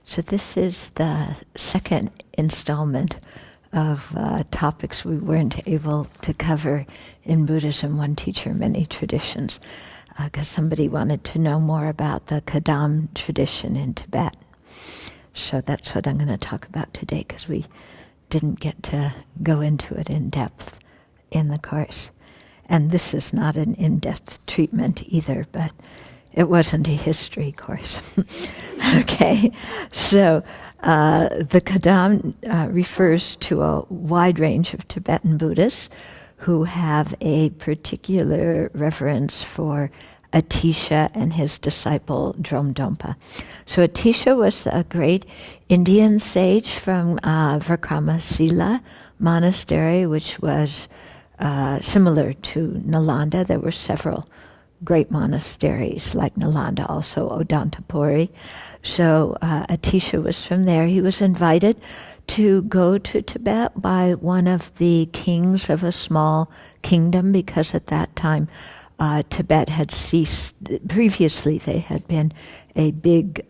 So this is the second installment of topics we weren't able to cover in Buddhism, One Teacher, Many Traditions, because somebody wanted to know more about the Kadam tradition in Tibet. So that's what I'm going to talk about today, because we didn't get to go into it in depth in the course. And this is not an in-depth treatment either, but it wasn't a history course. Okay, so the Kadam refers to a wide range of Tibetan Buddhists who have a particular reverence for Atisha and his disciple Dromdonpa. So Atisha was a great Indian sage from Vikramasila monastery, which was similar to Nalanda. There were several great monasteries like Nalanda, also Odantapuri. So Atisha was from there. He was invited to go to Tibet by one of the kings of a small kingdom, because at that time Tibet had ceased. Previously they had been a big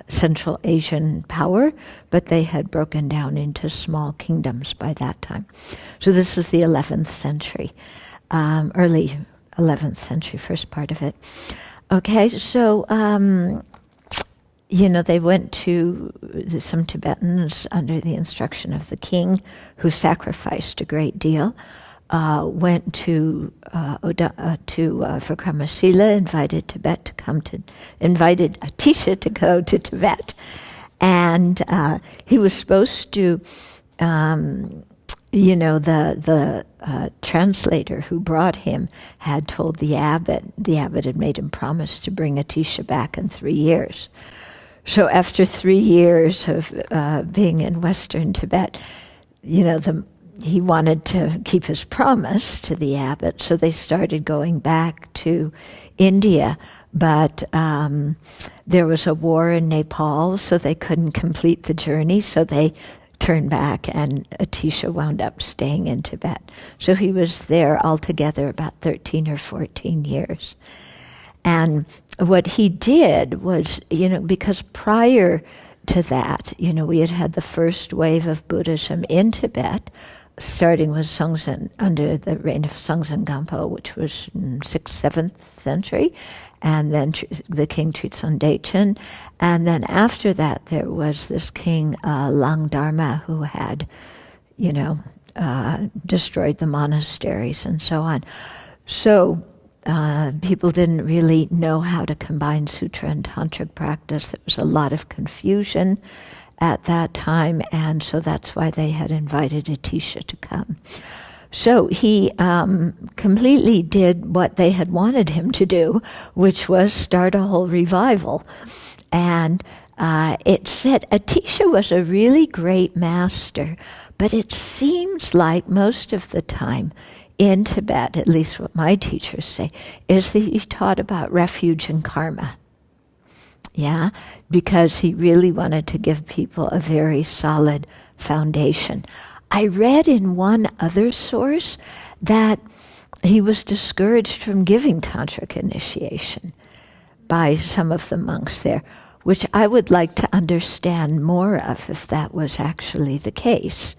Central Asian power, but they had broken down into small kingdoms by that time. So this is the 11th century, early 11th century, first part of it. Okay, so, they went to some Tibetans under the instruction of the king, who sacrificed a great deal, went to Vikramasila, invited Atisha to go to Tibet. And he was supposed to, the translator who brought him had told the abbot had made him promise to bring Atisha back in 3 years. So after 3 years of being in Western Tibet, he wanted to keep his promise to the abbot, so they started going back to India. But there was a war in Nepal, so they couldn't complete the journey, so they turned back, and Atisha wound up staying in Tibet. So he was there altogether about 13 or 14 years. And what he did was, because prior to that, we had the first wave of Buddhism in Tibet, starting with Songtsen, under the reign of Songtsen Gampo, which was 6th, 7th century, and then the king Tritson Dechen. And then after that, there was this king Lang Dharma, who had, destroyed the monasteries and so on. So people didn't really know how to combine sutra and tantric practice. There was a lot of confusion at that time, and so that's why they had invited Atisha to come. So he completely did what they had wanted him to do, which was start a whole revival. And it said Atisha was a really great master, but it seems like most of the time in Tibet, at least what my teachers say, is that he taught about refuge and karma. Yeah, because he really wanted to give people a very solid foundation. I read in one other source that he was discouraged from giving tantric initiation by some of the monks there, which I would like to understand more of if that was actually the case.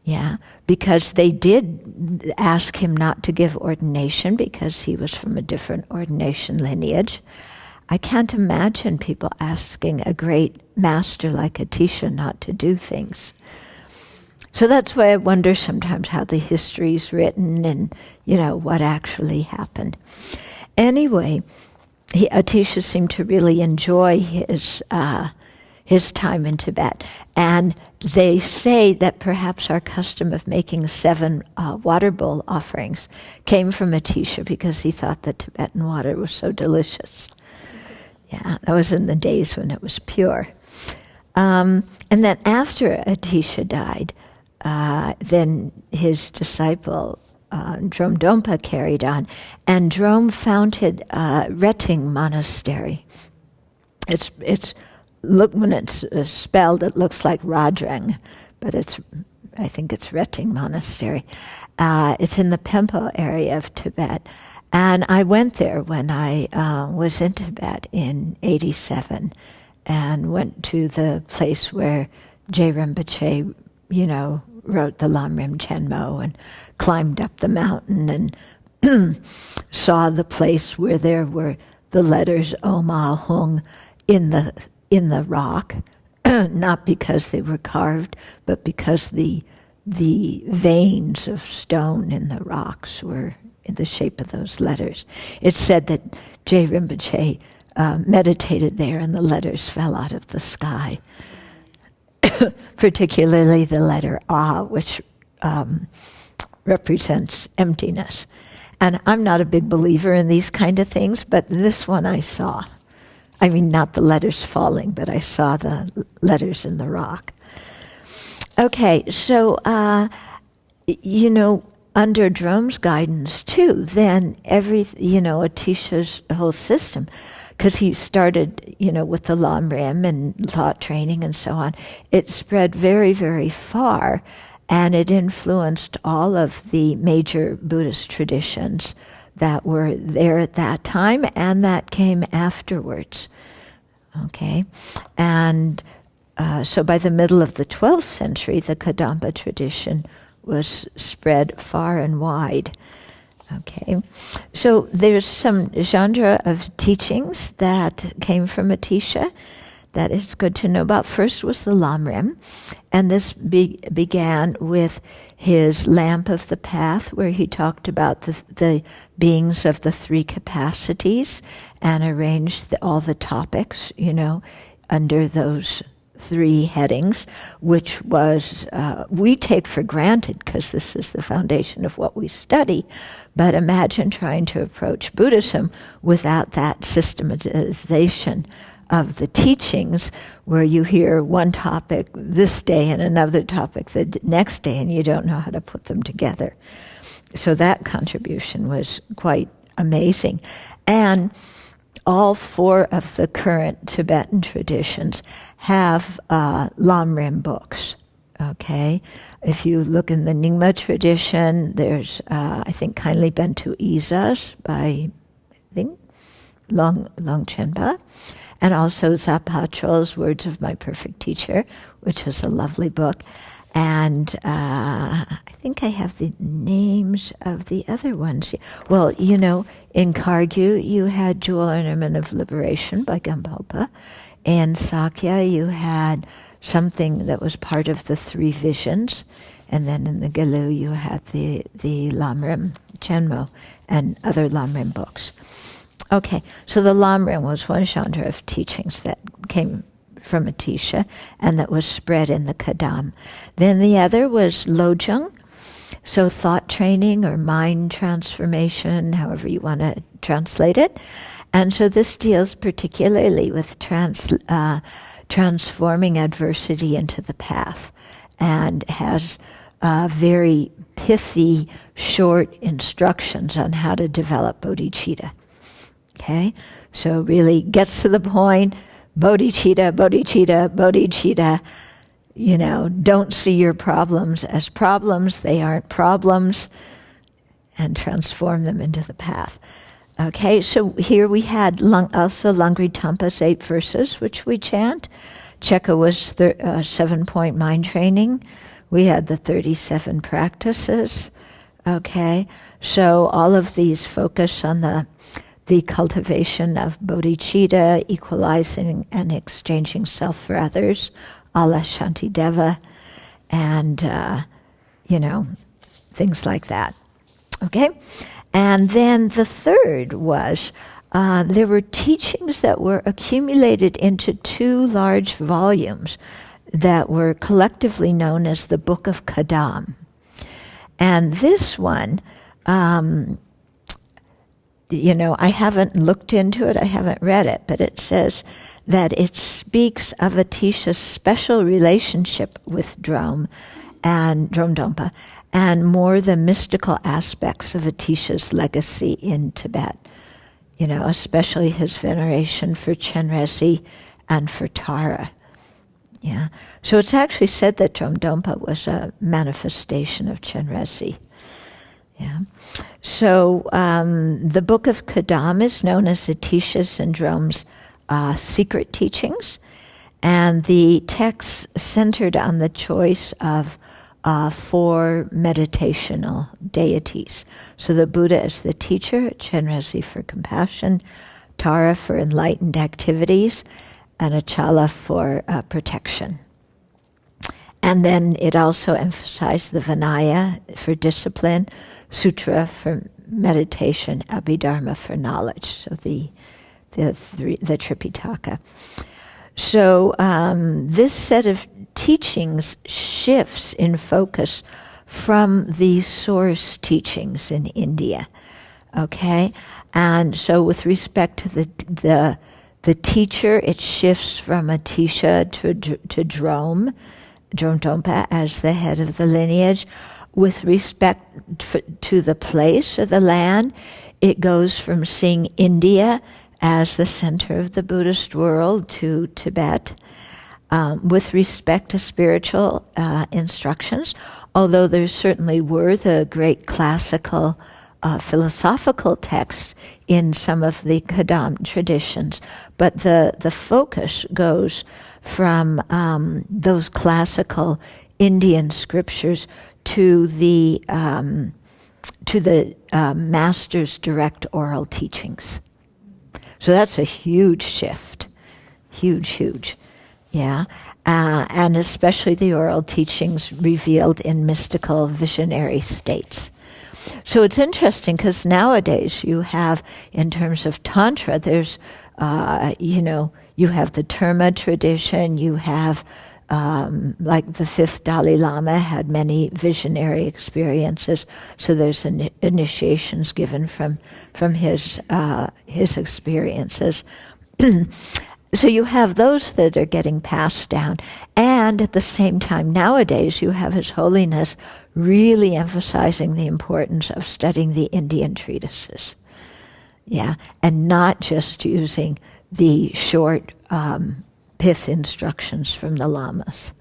Yeah, because they did ask him not to give ordination because he was from a different ordination lineage. I can't imagine people asking a great master like Atisha not to do things. So that's why I wonder sometimes how the history's written and, what actually happened. Anyway, Atisha seemed to really enjoy his time in Tibet. And they say that perhaps our custom of making 7 water bowl offerings came from Atisha because he thought that Tibetan water was so delicious. Yeah, that was in the days when it was pure. And then after Atisha died, then his disciple Dromdonpa carried on, and Drom founded Reting Monastery. When it's spelled, it looks like Radrang, but I think it's Reting Monastery. It's in the Pempo area of Tibet, and I went there when I was in Tibet in '87. and went to the place where Je Rinpoche, wrote the Lamrim Chenmo, and climbed up the mountain and saw the place where there were the letters Oma Hung in the rock, not because they were carved, but because the veins of stone in the rocks were in the shape of those letters. It's said that Je Rinpoche meditated there and the letters fell out of the sky, particularly the letter Ah, which represents emptiness. And I'm not a big believer in these kind of things, but this one I saw. I mean, not the letters falling, but I saw the letters in the rock. Okay, so, under Drome's guidance too, then Atisha's whole system, because he started, with the Lamrim and thought training and so on, it spread very, very far, and it influenced all of the major Buddhist traditions that were there at that time and that came afterwards. Okay, and so by the middle of the 12th century, the Kadampa tradition was spread far and wide. Okay, so there's some genre of teachings that came from Atisha that is good to know about. First was the Lamrim, and this began with his Lamp of the Path, where he talked about the beings of the three capacities and arranged all the topics, under those three headings, which was, we take for granted because this is the foundation of what we study, but imagine trying to approach Buddhism without that systematization of the teachings, where you hear one topic this day and another topic the next day, and you don't know how to put them together. So that contribution was quite amazing. And all four of the current Tibetan traditions have Lamrim books, okay? If you look in the Nyingma tradition, there's, I think, Kindly Bentu Izas by, I think, Longchenpa, and also Zapachul's Words of My Perfect Teacher, which is a lovely book. And I think I have the names of the other ones. Well, in Kargyu, you had Jewel Ornament of Liberation by Gampopa. In Sakya, you had something that was part of the three visions. And then in the Gelu, you had the Lamrim Chenmo and other Lamrim books. Okay, so the Lamrim was one genre of teachings that came from Atisha and that was spread in the Kadam. Then the other was Lojong, so thought training or mind transformation, however you want to translate it. And so this deals particularly with transforming adversity into the path, and has very pithy, short instructions on how to develop bodhicitta. Okay, so really gets to the point. Bodhicitta, bodhicitta, bodhicitta. Don't see your problems as problems. They aren't problems. And transform them into the path. Okay, so here we had also Langri Tampa's 8 verses, which we chant. Cheka was 7-point mind training. We had the 37 practices. Okay, so all of these focus on the cultivation of bodhicitta, equalizing and exchanging self for others, a la Shantideva, and, things like that. Okay? And then the third was, there were teachings that were accumulated into 2 large volumes that were collectively known as the Book of Kadam. And this one, I haven't looked into it, I haven't read it, but it says that it speaks of Atisha's special relationship with Drome Dompa, and more the mystical aspects of Atisha's legacy in Tibet, especially his veneration for Chenrezig and for Tara. Yeah. So it's actually said that Drome Dompa was a manifestation of Chenrezig. Yeah. So the Book of Kadam is known as Atisha's and Drome's secret teachings, And the text centered on the choice of 4 meditational deities. So the Buddha is the teacher, Chenrezig for compassion, Tara for enlightened activities, and Achala for protection. And then it also emphasized the Vinaya for discipline, Sutra for meditation, Abhidharma for knowledge. So the Tripitaka. So this set of teachings shifts in focus from the source teachings in India. Okay, and so with respect to the teacher, it shifts from Atisha to Drome Dompa as the head of the lineage. With respect to the place or the land, it goes from seeing India as the center of the Buddhist world to Tibet. With respect to spiritual instructions, although there certainly were the great classical philosophical texts in some of the Kadam traditions, but the focus goes from those classical Indian scriptures to the master's direct oral teachings. So that's a huge shift, huge. Yeah, and especially the oral teachings revealed in mystical visionary states. So it's interesting because nowadays you have, in terms of Tantra, there's, you have the Terma tradition, you have, like the 5th Dalai Lama had many visionary experiences, so there's initiations given from his experiences. So you have those that are getting passed down. And at the same time, nowadays, you have His Holiness really emphasizing the importance of studying the Indian treatises. Yeah, and not just using the short pith instructions from the lamas.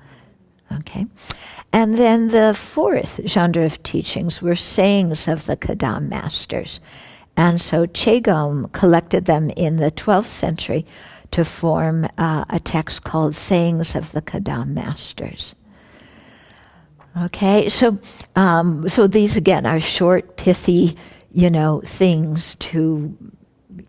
Okay. And then the 4th genre of teachings were sayings of the Kadam masters. And so Chegom collected them in the 12th century to form a text called Sayings of the Kadam Masters. Okay, so these again are short, pithy, things to,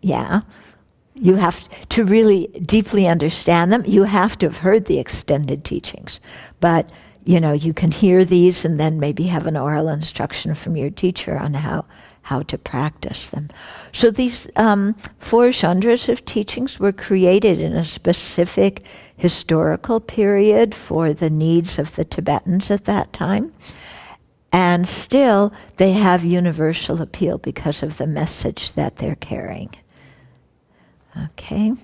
you have to really deeply understand them. You have to have heard the extended teachings, but you can hear these and then maybe have an oral instruction from your teacher on how to practice them. So these 4 genres of teachings were created in a specific historical period for the needs of the Tibetans at that time. And still, they have universal appeal because of the message that they're carrying. Okay.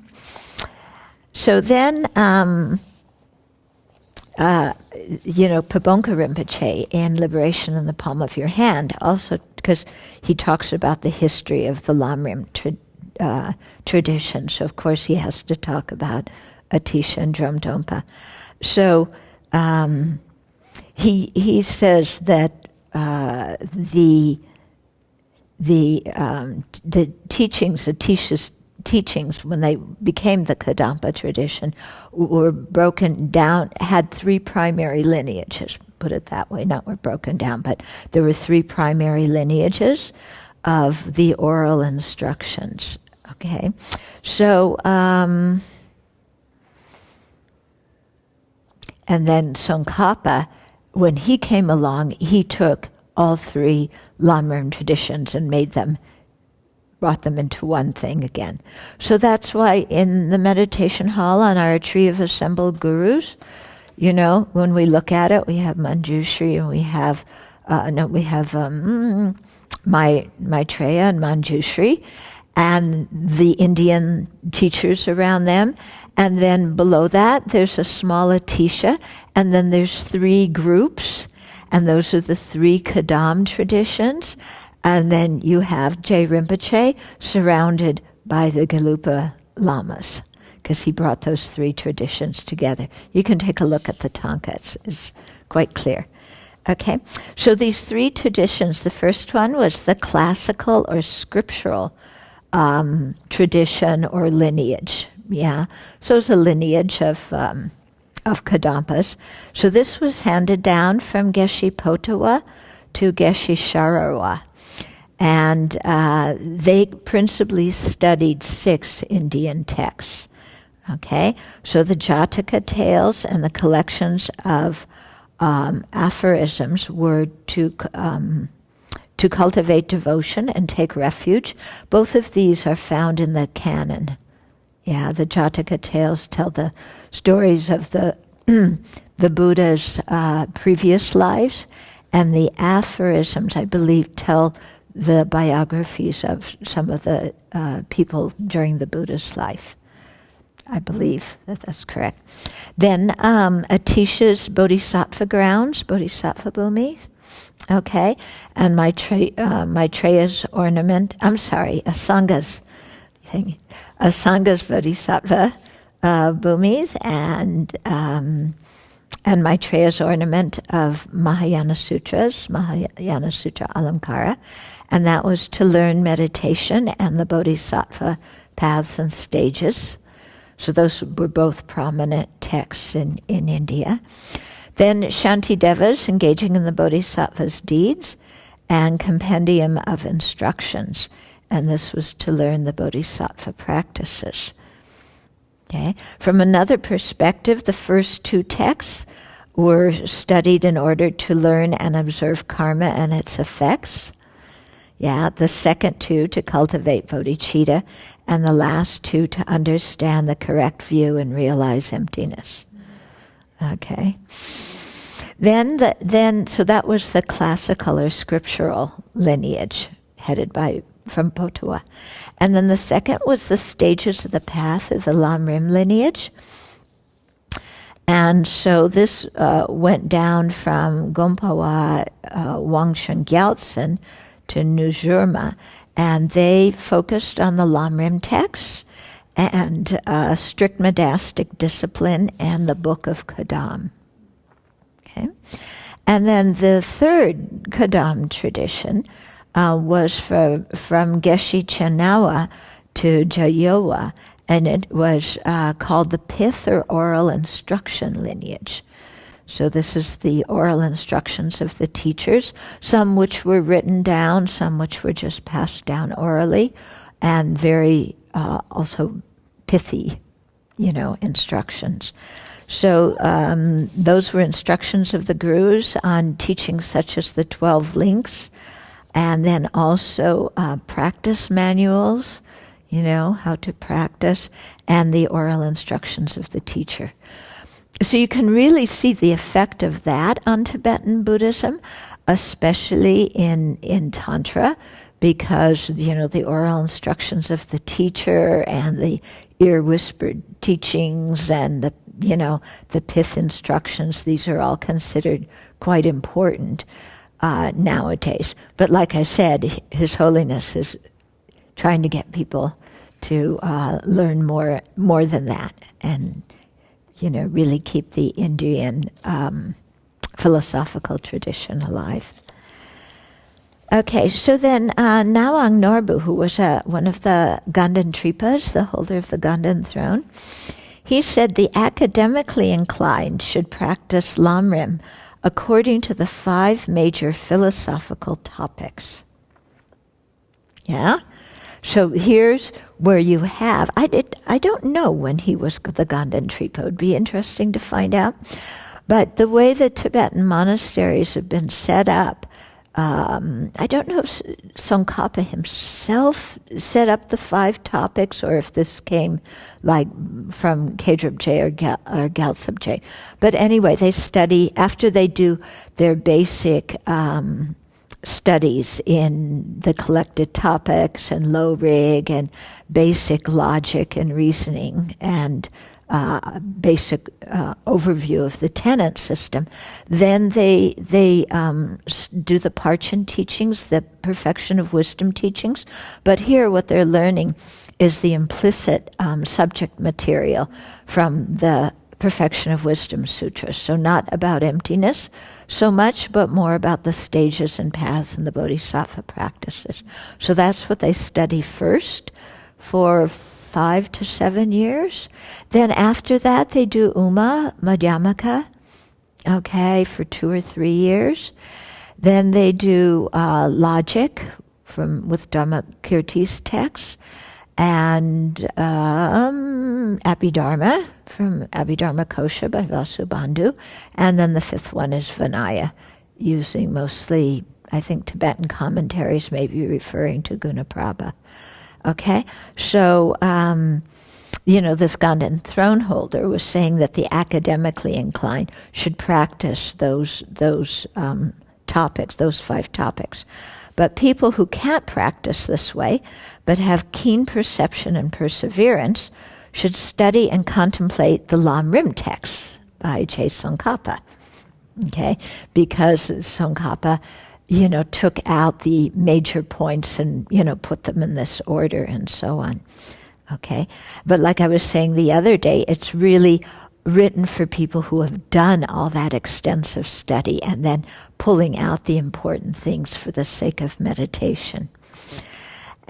So then, Pabonka Rinpoche in Liberation in the Palm of Your Hand, also because he talks about the history of the Lamrim tradition. So, of course, he has to talk about Atisha and Drome Dompa. So, he says that the teachings, Atisha's teachings, when they became the Kadampa tradition, were broken down, had 3 primary lineages, put it that way, not were broken down, but there were 3 primary lineages of the oral instructions. Okay, so, and then Tsongkhapa, when he came along, he took all 3 Lamrim traditions and brought them into one thing again. So that's why in the meditation hall on our tree of assembled gurus, when we look at it, we have Manjushri and we have Maitreya and Manjushri and the Indian teachers around them. And then below that, there's a small Atisha, and then there's 3 groups, and those are the 3 Kadam traditions. And then you have Jay Rinpoche surrounded by the Gelupa Lamas, because he brought those 3 traditions together. You can take a look at the Tanka, it's quite clear. Okay, so these 3 traditions, the first one was the classical or scriptural tradition or lineage, Yeah, so it's a lineage of Kadampas. So this was handed down from Geshe Potawa to Geshe Sharawa. And they principally studied 6 Indian texts. Okay, so the Jataka Tales and the collections of aphorisms were to cultivate devotion and take refuge. Both of these are found in the canon. Yeah, the Jataka Tales tell the stories of the Buddha's previous lives, and the aphorisms, I believe, tell the biographies of some of the people during the Buddha's life. I believe that that's correct. Then Atisha's Bodhisattva grounds, Bodhisattva Bhumi, okay, and Maitreya's ornament, Asanga's Bodhisattva Bhumis, and Maitreya's ornament of Mahayana Sutras, Mahayana Sutra Alamkara, and that was to learn meditation and the Bodhisattva paths and stages. So those were both prominent texts in India. Then Shantideva's Engaging in the Bodhisattva's Deeds and Compendium of Instructions. And this was to learn the Bodhisattva practices. Okay. From another perspective, the first 2 texts were studied in order to learn and observe karma and its effects. Yeah, the second 2 to cultivate bodhicitta, and the last 2 to understand the correct view and realize emptiness. Okay. So that was the classical or scriptural lineage headed from Potawa. And then the second was the stages of the path of the Lamrim lineage. And so this went down from Gompawa Wangshun Gyaltsen to Nuzhurma, and they focused on the Lamrim texts and strict monastic discipline and the Book of Kadam. Okay, and then the third Kadam tradition was from Geshe Chenawa to Jayowa, and it was called the Pith or oral instruction lineage. So this is the oral instructions of the teachers, some which were written down, some which were just passed down orally, and very also pithy, instructions. So those were instructions of the gurus on teachings such as the 12 links, and then also practice manuals, how to practice, and the oral instructions of the teacher. So you can really see the effect of that on Tibetan Buddhism, especially in Tantra, because, the oral instructions of the teacher and the ear-whispered teachings and the Pith instructions, these are all considered quite important nowadays. But like I said, His Holiness is trying to get people to learn more than that, and really keep the Indian philosophical tradition alive. Okay, so then Nawang Norbu, who was one of the Ganden Tripas, the holder of the Ganden throne, he said the academically inclined should practice Lamrim according to the 5 major philosophical topics. Yeah? So here's where you have, I don't know when he was the Ganden Tripa. It would be interesting to find out. But the way the Tibetan monasteries have been set up, I don't know if Tsongkhapa himself set up the 5 topics or if this came like from Khedrubje or Gyaltsabje. But anyway, they study, after they do their basic studies in the collected topics and low rig and basic logic and reasoning and basic overview of the tenet system. Then they do the Parchen teachings, the perfection of wisdom teachings. But here what they're learning is the implicit subject material from the Perfection of Wisdom Sutras. So not about emptiness so much, but more about the stages and paths and the bodhisattva practices. So that's what they study first for 5 to 7 years. Then after that, they do Uma Madhyamaka, okay, for 2 or 3 years. Then they do logic with Dharmakirti's text, and Abhidharma from Abhidharma Kosha by Vasubandhu. And then the 5th one is Vinaya, using mostly, I think, Tibetan commentaries, maybe referring to Gunaprabha. Okay, so, this Ganden throne holder was saying that the academically inclined should practice those topics, those 5 topics. But people who can't practice this way, but have keen perception and perseverance, should study and contemplate the Lamrim texts by J. Tsongkhapa. Okay, because Tsongkhapa, took out the major points and, put them in this order and so on. Okay, but like I was saying the other day, it's really written for people who have done all that extensive study and then pulling out the important things for the sake of meditation.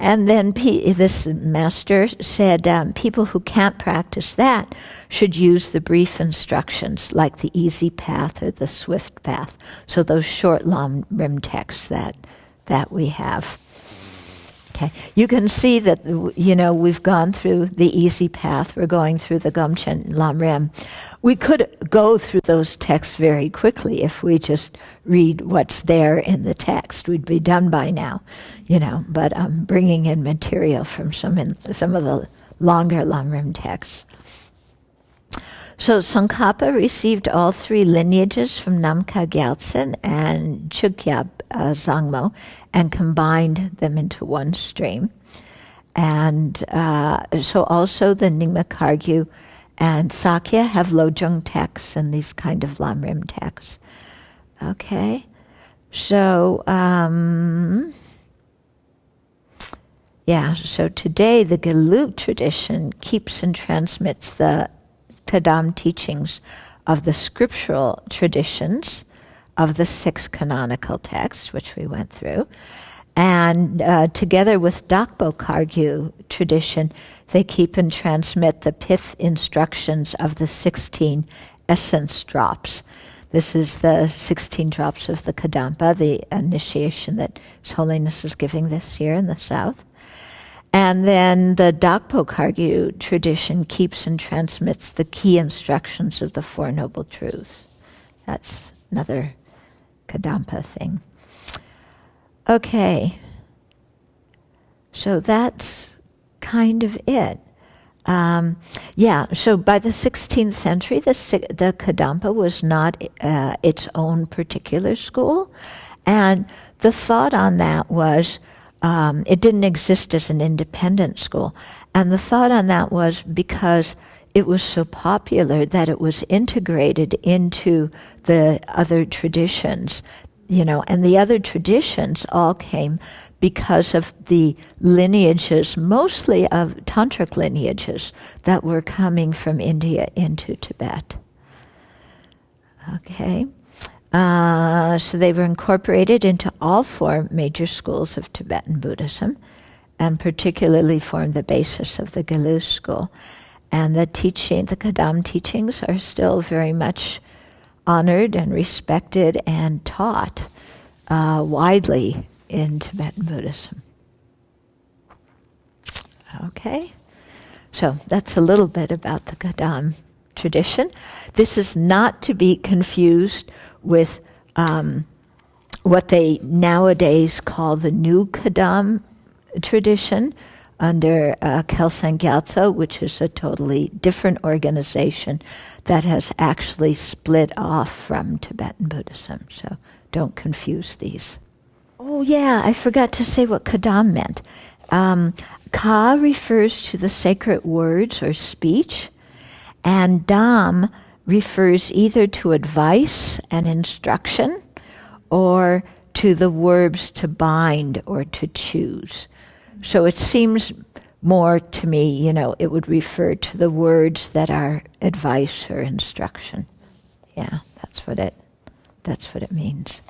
And then this master said people who can't practice that should use the brief instructions like the easy path or the swift path. So those short Lamrim texts that we have. Okay, you can see that, we've gone through the easy path. We're going through the Gomchen Lamrim. We could go through those texts very quickly if we just read what's there in the text. We'd be done by now, but I'm bringing in material from some of the longer Lamrim texts. So Tsongkhapa received all 3 lineages from Namkha Gyaltsen and Chugyab Zangmo and combined them into one stream. And so also the Nyingma Khargyu and Sakya have Lojong texts and these kind of Lamrim texts. Okay, so so today the Gelug tradition keeps and transmits the Kadam teachings of the scriptural traditions of the 6 canonical texts, which we went through. And together with Dakpo Khargyu tradition, they keep and transmit the Pith instructions of the 16 essence drops. This is the 16 drops of the Kadampa, the initiation that His Holiness is giving this year in the south. And then the Dakpo Khargyu tradition keeps and transmits the key instructions of the Four Noble Truths. That's another Kadampa thing. Okay, so that's kind of it. So by the 16th century, the Kadampa was not its own particular school, and the thought on that was it didn't exist as an independent school. And the thought on that was because it was so popular that it was integrated into the other traditions, and the other traditions all came because of the lineages, mostly of tantric lineages, that were coming from India into Tibet. Okay. So they were incorporated into all 4 major schools of Tibetan Buddhism, and particularly formed the basis of the Gelug school. And the Kadam teachings are still very much honored and respected and taught widely in Tibetan Buddhism. Okay, so that's a little bit about the Kadam tradition. This is not to be confused with what they nowadays call the New Kadam tradition under Kelsang Gyaltso, which is a totally different organization that has actually split off from Tibetan Buddhism. So don't confuse these. Oh yeah, I forgot to say what Kadam meant. Ka refers to the sacred words or speech, and Dam refers either to advice and instruction or to the verbs to bind or to choose. So it seems more to me, it would refer to the words that are advice or instruction. Yeah, that's what it means.